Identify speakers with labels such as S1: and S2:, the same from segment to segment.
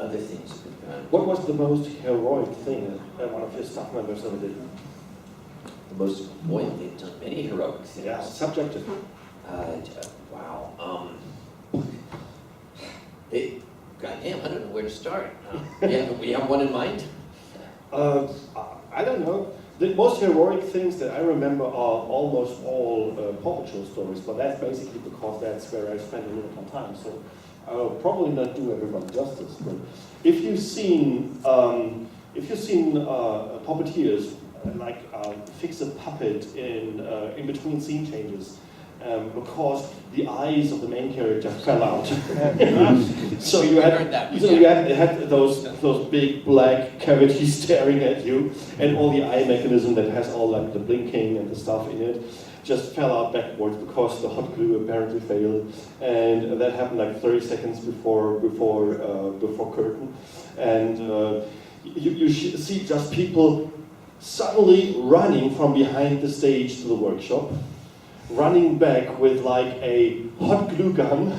S1: other things that we've done?
S2: What was the most heroic thing that one of your staff members ever did?
S1: The most, boy, they've done many heroic things.
S2: Yeah, subjective.
S1: Wow. Goddamn, I don't know where to start. We have one in mind?
S2: I don't know. The most heroic things that I remember are almost all Paw Patrol stories, but that's basically because that's where I spend a little time. So I'll probably not do everyone justice. But if you've seen puppeteers fix a puppet in between scene changes. Because the eyes of the main character fell out. So you had those big black cavities staring at you, and all the eye mechanism that has all like the blinking and the stuff in it just fell out backwards because the hot glue apparently failed, and that happened like 30 seconds before curtain, and you see just people suddenly running from behind the stage to the workshop, running back with like a hot glue gun,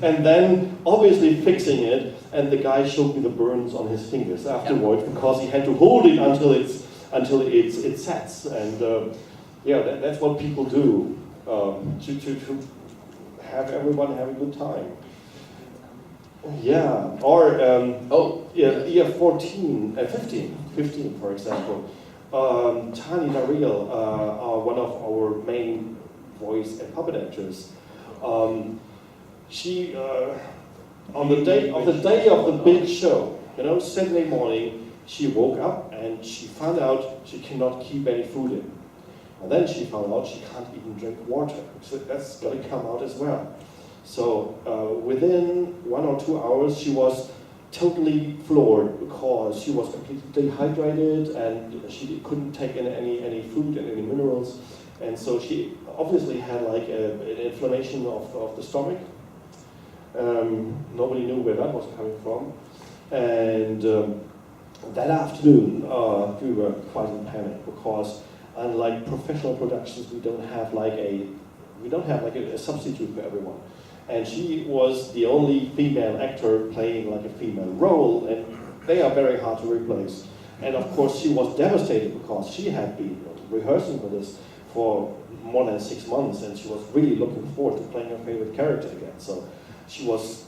S2: and then obviously fixing it. And the guy showed me the burns on his fingers afterwards because he had to hold it until it sets. And that's what people do to have everyone have a good time. Yeah, or 15, for example. Tani Dariel, one of our main voice and puppet actors, she on the day of the big show, Saturday morning, she woke up and she found out she cannot keep any food in, and then she found out she can't even drink water. So that's got to come out as well. So within 1 or 2 hours, she was totally floored because she was completely dehydrated and she couldn't take in any food and any minerals, and so she obviously had like an inflammation of the stomach. Nobody knew where that was coming from, and that afternoon we were quite in panic because unlike professional productions, we don't have like a substitute for everyone. And she was the only female actor playing like a female role, and they are very hard to replace. And of course she was devastated because she had been rehearsing for this for more than 6 months, and she was really looking forward to playing her favorite character again. So she was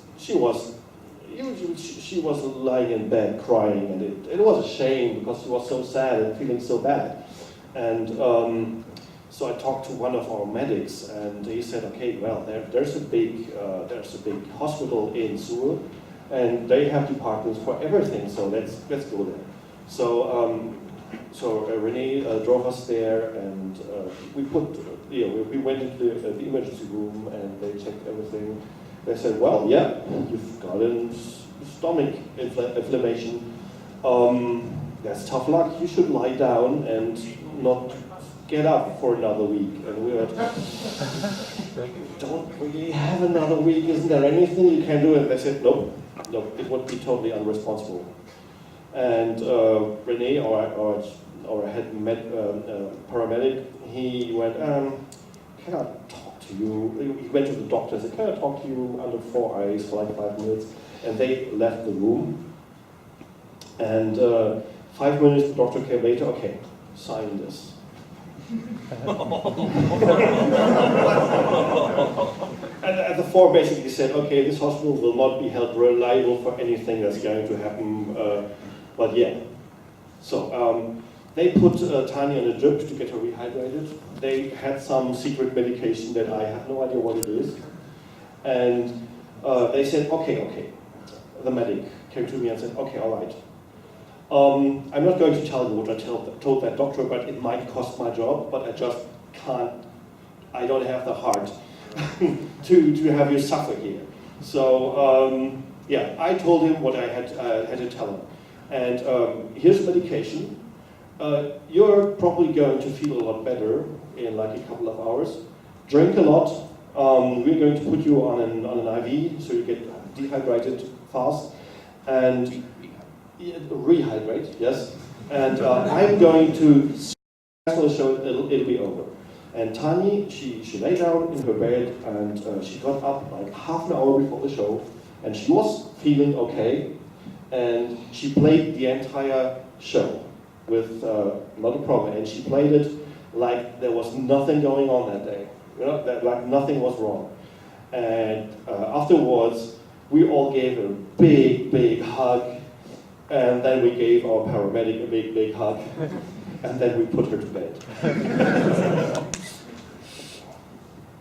S2: lying in bed crying, and it was a shame because she was so sad and feeling so bad. And so I talked to one of our medics, and he said, "Okay, well, there's a big hospital in Seoul, and they have departments for everything. So let's go there." So Renee drove us there, and we went into the emergency room, and they checked everything. They said, "Well, yeah, you've got a stomach inflammation. That's tough luck. You should lie down and not get up for another week." And we were, "Don't really have another week. Isn't there anything you can do?" And they said, "No, it would be totally irresponsible." And Renee, our head paramedic, he went, "Can I talk to you?" He went to the doctor and said, "Can I talk to you under 4 eyes for like 5 minutes?" And they left the room. And 5 minutes, the doctor came later. "Okay, sign this." And the four basically said, "Okay, this hospital will not be held reliable for anything that's going to happen, but yeah." So they put Tanya on a drip to get her rehydrated. They had some secret medication that I have no idea what it is. And they said, okay. The medic came to me and said, "Okay, all right. I'm not going to tell you what I told that doctor, but it might cost my job, but I just can't, I don't have the heart to have you suffer here." So, I told him what I had to tell him. And here's medication. You're probably going to feel a lot better in like a couple of hours. Drink a lot. We're going to put you on an IV so you get dehydrated fast. And rehydrate, yes. And I'm going to show it'll be over. And Tani, she lay down in her bed, and she got up like half an hour before the show, and she was feeling okay. and she played the entire show with not a problem, and she played it like there was nothing going on that day, that like nothing was wrong. And afterwards, we all gave her a big, big hug, and then we gave our paramedic a big, big hug, and then we put her to bed.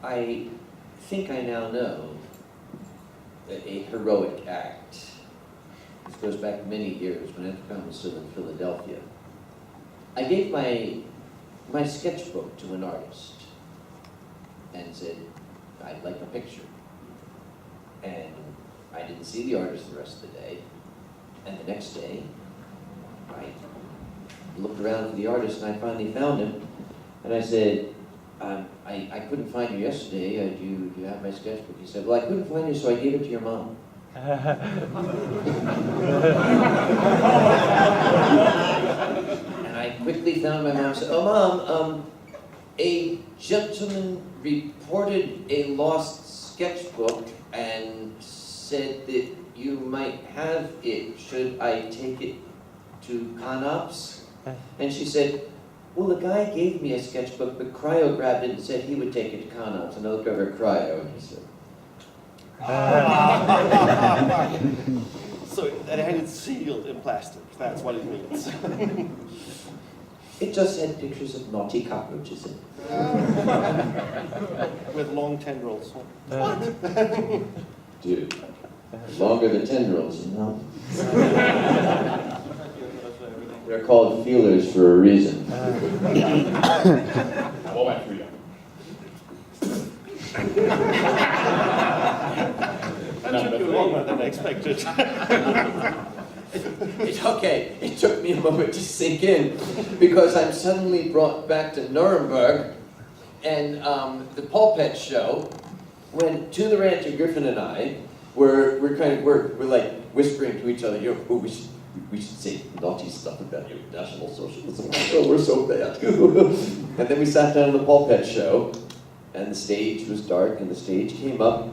S1: I think I now know that a heroic act. This goes back many years when Enterprise was still in Philadelphia. I gave my sketchbook to an artist and said, I'd like a picture. And I didn't see the artist the rest of the day. And the next day, I looked around for the artist and I finally found him. And I said, I couldn't find you yesterday. Do you have my sketchbook? He said, well, I couldn't find you, so I gave it to your mom. And I quickly found my mom and said, oh, Mom, a gentleman reported a lost sketchbook and said that you might have it. Should I take it to Conops? And she said, well, the guy gave me a sketchbook, but Cryo grabbed it and said he would take it to Conops. And I looked over at Cryo and he said,
S2: So, and it's sealed in plastic, that's what it means.
S1: it just had pictures of naughty cockroaches in it.
S2: With long tendrils.
S1: Dude, longer the tendrils, you know? They're called feelers for a reason.
S2: That took you longer than expected.
S1: Okay, it took me a moment to sink in because I'm suddenly brought back to Nuremberg and the Pulpet show when To the Rancher Griffin and I we're like whispering to each other, oh, we should say naughty stuff about your National Socialism. Oh, we're so bad. And then we sat down on the Pulpet show and the stage was dark and the stage came up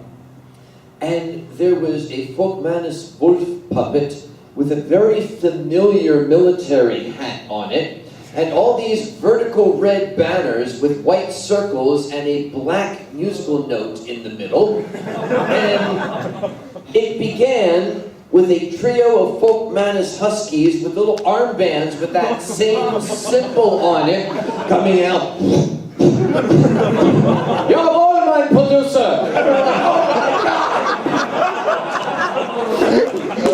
S1: and there was a Folkmanis wolf puppet with a very familiar military hat on it, and all these vertical red banners with white circles and a black musical note in the middle. And it began with a trio of Folkmanis huskies with little armbands with that same symbol on it coming out. Jawohl, mein producer! And we're like, oh my God!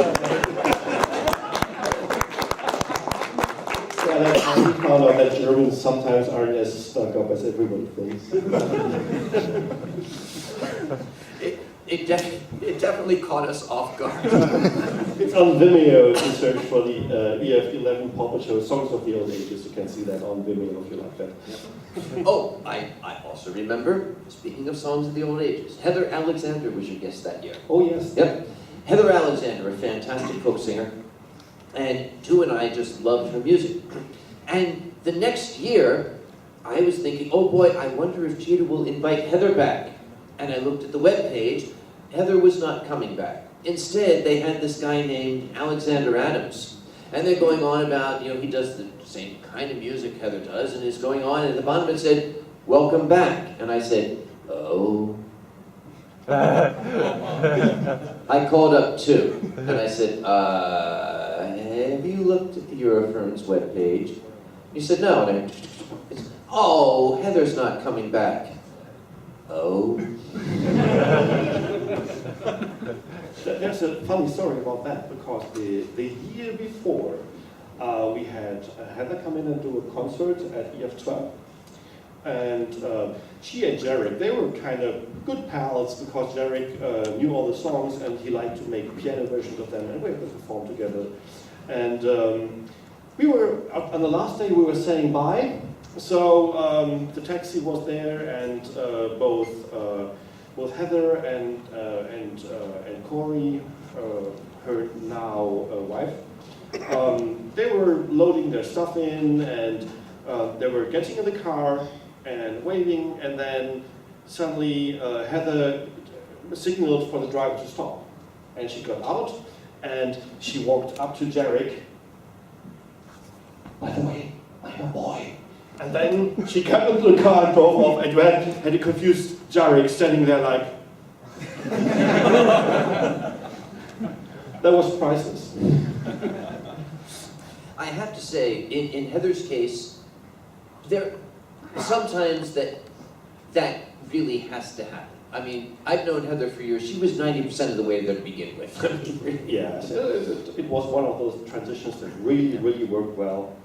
S2: We found out that Germans sometimes aren't as stuck up as everybody thinks.
S1: It definitely caught us off guard.
S2: It's on Vimeo if you search for the EF11 Puppet Show, Songs of the Old Ages. You can see that on Vimeo if you like that.
S1: Oh, I also remember, speaking of songs of the old ages, Heather Alexander was your guest that year.
S2: Oh, yes.
S1: Yep. Heather Alexander, a fantastic folk singer, and Tu and I just loved her music. And the next year, I was thinking, oh boy, I wonder if Cheetah will invite Heather back. And I looked at the webpage, Heather was not coming back. Instead, they had this guy named Alexander Adams. And they're going on about, he does the same kind of music Heather does, and is going on, and at the bottom it said, welcome back. And I said, oh. I called up Tu, and I said, have you looked at the Eurofirm's webpage? He said, no. And oh, Heather's not coming back. Oh.
S2: There's a funny story about that, because the year before, we had Heather come in and do a concert at EF12. And she and Jarek, they were kind of good pals, because Jarek knew all the songs and he liked to make piano versions of them, and we had to perform together. And we were, on the last day we were saying bye, so the taxi was there, and both Heather and Corey, her now wife, they were loading their stuff in, and they were getting in the car and waving, and then suddenly Heather signaled for the driver to stop. And she got out, and she walked up to Jarek. By the way, I'm a boy. And then she got into the car and drove off, and you had a confused Jarek standing there like... That was priceless.
S1: I have to say, in Heather's case, there sometimes that really has to happen. I mean, I've known Heather for years. She was 90% of the way there to begin with.
S2: Yeah, so it was one of those transitions that really, really worked well.